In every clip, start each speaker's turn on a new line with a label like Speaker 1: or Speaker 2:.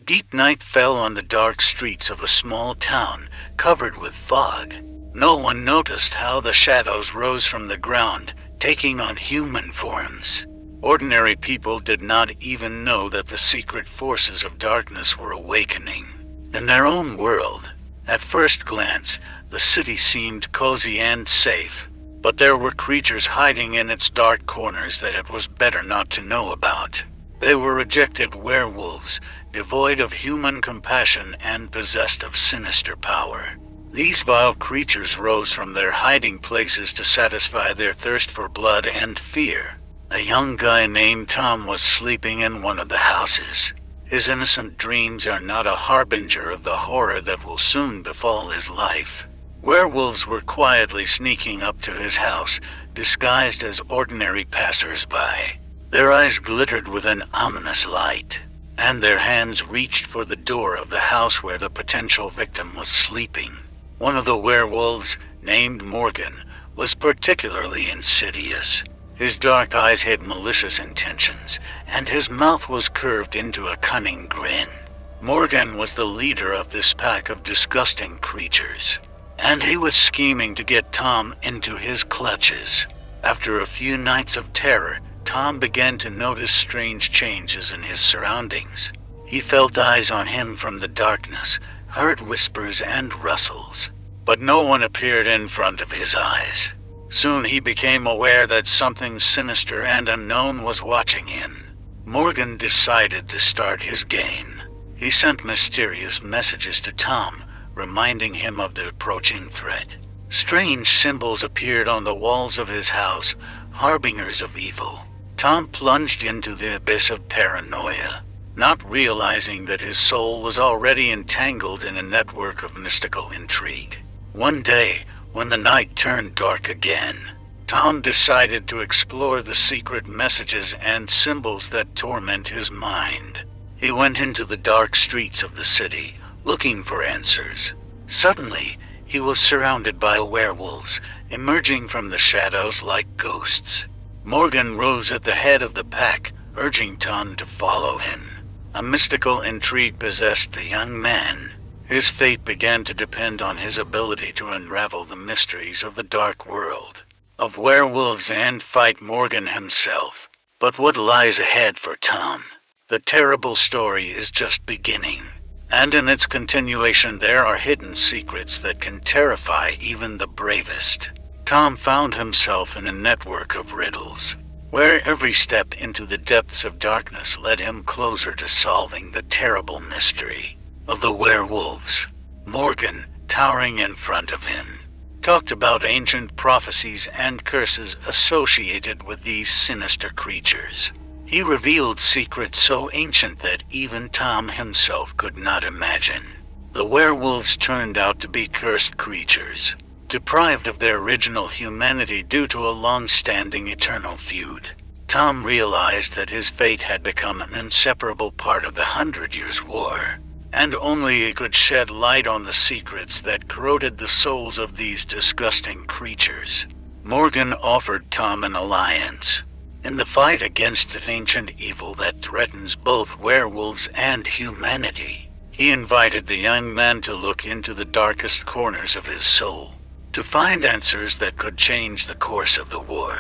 Speaker 1: Deep night fell on the dark streets of a small town, covered with fog. No one noticed how the shadows rose from the ground, taking on human forms. Ordinary people did not even know that the secret forces of darkness were awakening. In their own world, at first glance, the city seemed cozy and safe, but there were creatures hiding in its dark corners that it was better not to know about. They were rejected werewolves, devoid of human compassion and possessed of sinister power. These vile creatures rose from their hiding places to satisfy their thirst for blood and fear. A young guy named Tom was sleeping in one of the houses. His innocent dreams are not a harbinger of the horror that will soon befall his life. Werewolves were quietly sneaking up to his house, disguised as ordinary passers-by. Their eyes glittered with an ominous light, and their hands reached for the door of the house where the potential victim was sleeping. One of the werewolves, named Morgan, was particularly insidious. His dark eyes hid malicious intentions, and his mouth was curved into a cunning grin. Morgan was the leader of this pack of disgusting creatures, and he was scheming to get Tom into his clutches. After a few nights of terror, Tom began to notice strange changes in his surroundings. He felt eyes on him from the darkness, heard whispers and rustles, but no one appeared in front of his eyes. Soon he became aware that something sinister and unknown was watching him. Morgan decided to start his game. He sent mysterious messages to Tom, reminding him of the approaching threat. Strange symbols appeared on the walls of his house, harbingers of evil. Tom plunged into the abyss of paranoia, not realizing that his soul was already entangled in a network of mystical intrigue. One day, when the night turned dark again, Tom decided to explore the secret messages and symbols that torment his mind. He went into the dark streets of the city, looking for answers. Suddenly, he was surrounded by werewolves, emerging from the shadows like ghosts. Morgan rose at the head of the pack, urging Tom to follow him. A mystical intrigue possessed the young man. His fate began to depend on his ability to unravel the mysteries of the dark world of werewolves and fight Morgan himself. But what lies ahead for Tom? The terrible story is just beginning, and in its continuation there are hidden secrets that can terrify even the bravest. Tom found himself in a network of riddles, where every step into the depths of darkness led him closer to solving the terrible mystery of the werewolves. Morgan, towering in front of him, talked about ancient prophecies and curses associated with these sinister creatures. He revealed secrets so ancient that even Tom himself could not imagine. The werewolves turned out to be cursed creatures, deprived of their original humanity due to a long-standing eternal feud. Tom realized that his fate had become an inseparable part of the 100 Years' War, and only he could shed light on the secrets that corroded the souls of these disgusting creatures. Morgan offered Tom an alliance in the fight against an ancient evil that threatens both werewolves and humanity. He invited the young man to look into the darkest corners of his soul, to find answers that could change the course of the war.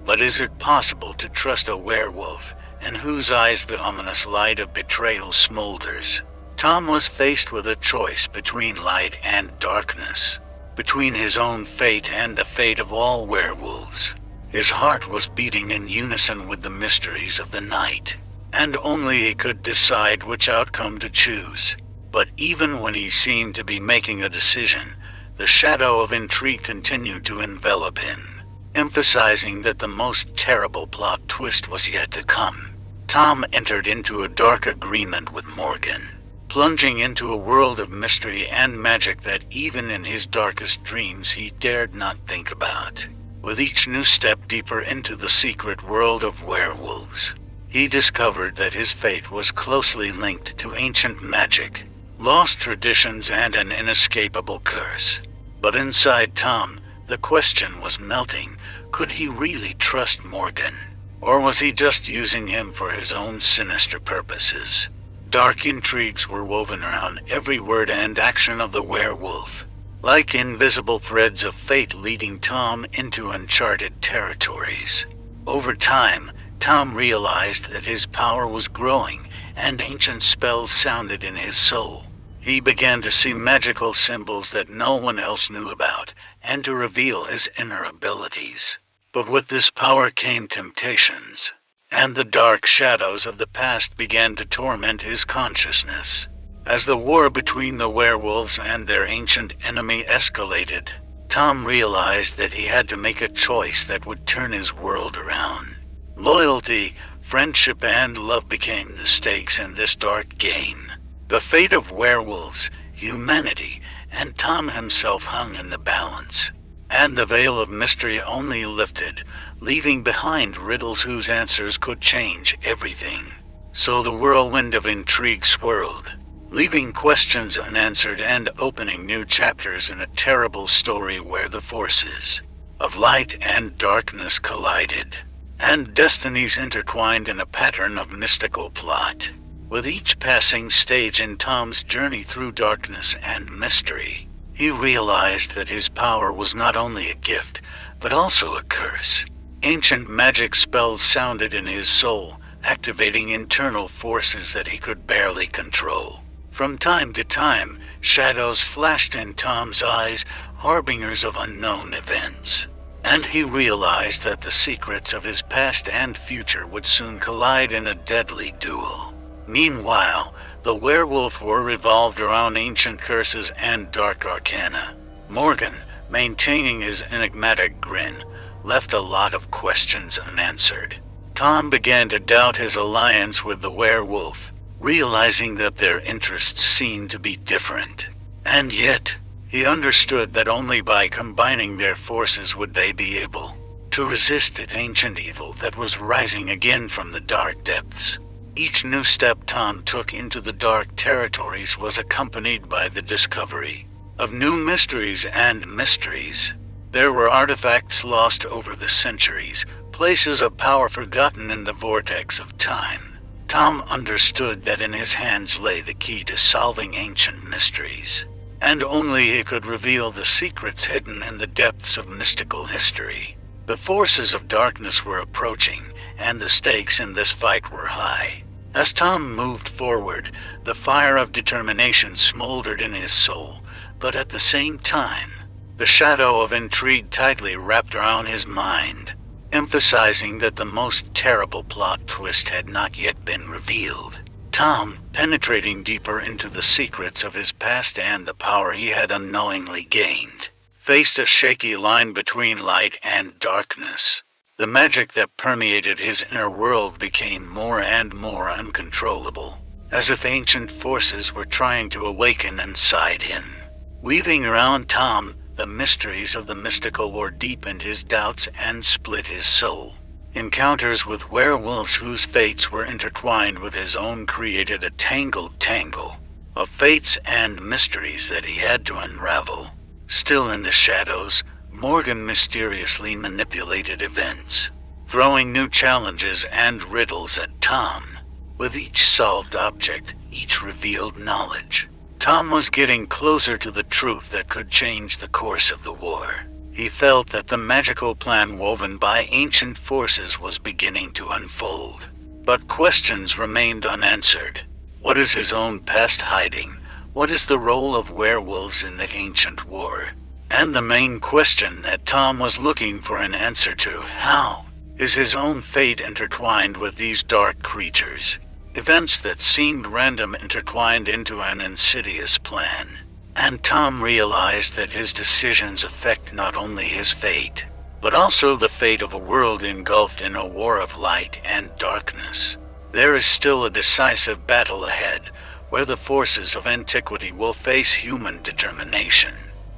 Speaker 1: But is it possible to trust a werewolf in whose eyes the ominous light of betrayal smolders? Tom was faced with a choice between light and darkness, between his own fate and the fate of all werewolves. His heart was beating in unison with the mysteries of the night, and only he could decide which outcome to choose. But even when he seemed to be making a decision, the shadow of intrigue continued to envelop him, emphasizing that the most terrible plot twist was yet to come. Tom entered into a dark agreement with Morgan, plunging into a world of mystery and magic that even in his darkest dreams he dared not think about. With each new step deeper into the secret world of werewolves, he discovered that his fate was closely linked to ancient magic, lost traditions, and an inescapable curse. But inside Tom, the question was melting. Could he really trust Morgan? Or was he just using him for his own sinister purposes? Dark intrigues were woven around every word and action of the werewolf, like invisible threads of fate leading Tom into uncharted territories. Over time, Tom realized that his power was growing, and ancient spells sounded in his soul. He began to see magical symbols that no one else knew about, and to reveal his inner abilities. But with this power came temptations, and the dark shadows of the past began to torment his consciousness. As the war between the werewolves and their ancient enemy escalated, Tom realized that he had to make a choice that would turn his world around. Loyalty, friendship, and love became the stakes in this dark game. The fate of werewolves, humanity, and Tom himself hung in the balance, and the veil of mystery only lifted, leaving behind riddles whose answers could change everything. So the whirlwind of intrigue swirled, leaving questions unanswered and opening new chapters in a terrible story where the forces of light and darkness collided, and destinies intertwined in a pattern of mystical plot. With each passing stage in Tom's journey through darkness and mystery, he realized that his power was not only a gift, but also a curse. Ancient magic spells sounded in his soul, activating internal forces that he could barely control. From time to time, shadows flashed in Tom's eyes, harbingers of unknown events, and he realized that the secrets of his past and future would soon collide in a deadly duel. Meanwhile, the werewolf war revolved around ancient curses and dark arcana. Morgan, maintaining his enigmatic grin, left a lot of questions unanswered. Tom began to doubt his alliance with the werewolf, realizing that their interests seemed to be different. And yet, he understood that only by combining their forces would they be able to resist the ancient evil that was rising again from the dark depths. Each new step Tom took into the dark territories was accompanied by the discovery of new mysteries and mysteries. There were artifacts lost over the centuries, places of power forgotten in the vortex of time. Tom understood that in his hands lay the key to solving ancient mysteries, and only he could reveal the secrets hidden in the depths of mystical history. The forces of darkness were approaching, and the stakes in this fight were high. As Tom moved forward, the fire of determination smoldered in his soul, but at the same time, the shadow of intrigue tightly wrapped around his mind, emphasizing that the most terrible plot twist had not yet been revealed. Tom, penetrating deeper into the secrets of his past and the power he had unknowingly gained, faced a shaky line between light and darkness. The magic that permeated his inner world became more and more uncontrollable, as if ancient forces were trying to awaken inside him. Weaving around Tom, the mysteries of the mystical war deepened his doubts and split his soul. Encounters with werewolves whose fates were intertwined with his own created a tangled tangle of fates and mysteries that he had to unravel. Still in the shadows, Morgan mysteriously manipulated events, throwing new challenges and riddles at Tom. With each solved object, each revealed knowledge, Tom was getting closer to the truth that could change the course of the war. He felt that the magical plan woven by ancient forces was beginning to unfold. But questions remained unanswered. What is his own past hiding? What is the role of werewolves in the ancient war? And the main question that Tom was looking for an answer to, how is his own fate intertwined with these dark creatures? Events that seemed random intertwined into an insidious plan. And Tom realized that his decisions affect not only his fate, but also the fate of a world engulfed in a war of light and darkness. There is still a decisive battle ahead, where the forces of antiquity will face human determination.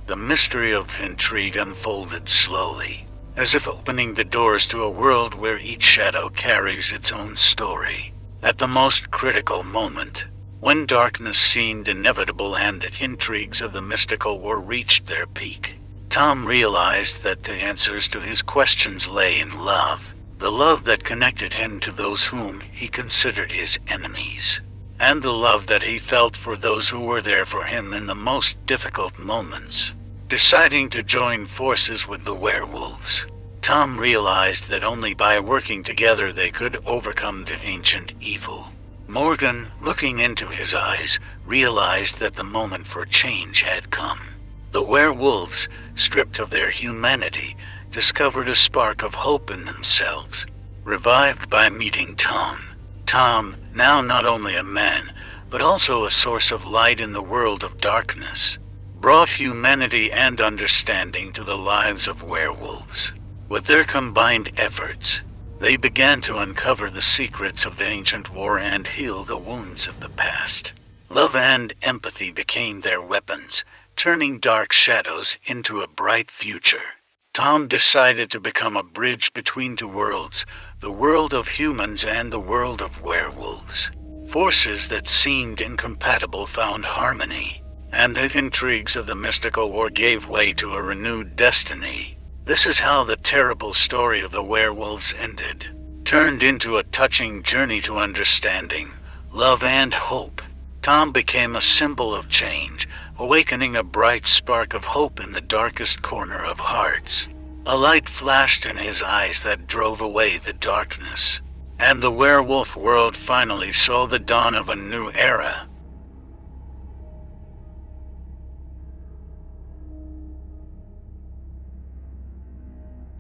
Speaker 1: The mystery of intrigue unfolded slowly, as if opening the doors to a world where each shadow carries its own story. At the most critical moment, when darkness seemed inevitable and the intrigues of the mystical war reached their peak, Tom realized that the answers to his questions lay in love, the love that connected him to those whom he considered his enemies. and the love that he felt for those who were there for him in the most difficult moments. Deciding to join forces with the werewolves, Tom realized that only by working together they could overcome the ancient evil. Morgan, looking into his eyes, realized that the moment for change had come. The werewolves, stripped of their humanity, discovered a spark of hope in themselves. Revived by meeting Tom, now not only a man, but also a source of light in the world of darkness, brought humanity and understanding to the lives of werewolves. With their combined efforts, they began to uncover the secrets of the ancient war and heal the wounds of the past. Love and empathy became their weapons, turning dark shadows into a bright future. Tom decided to become a bridge between two worlds, the world of humans and the world of werewolves. Forces that seemed incompatible found harmony, and the intrigues of the mystical war gave way to a renewed destiny. This is how the terrible story of the werewolves ended, turned into a touching journey to understanding, love, and hope. Tom became a symbol of change, awakening a bright spark of hope in the darkest corner of hearts. A light flashed in his eyes that drove away the darkness, and the werewolf world finally saw the dawn of a new era.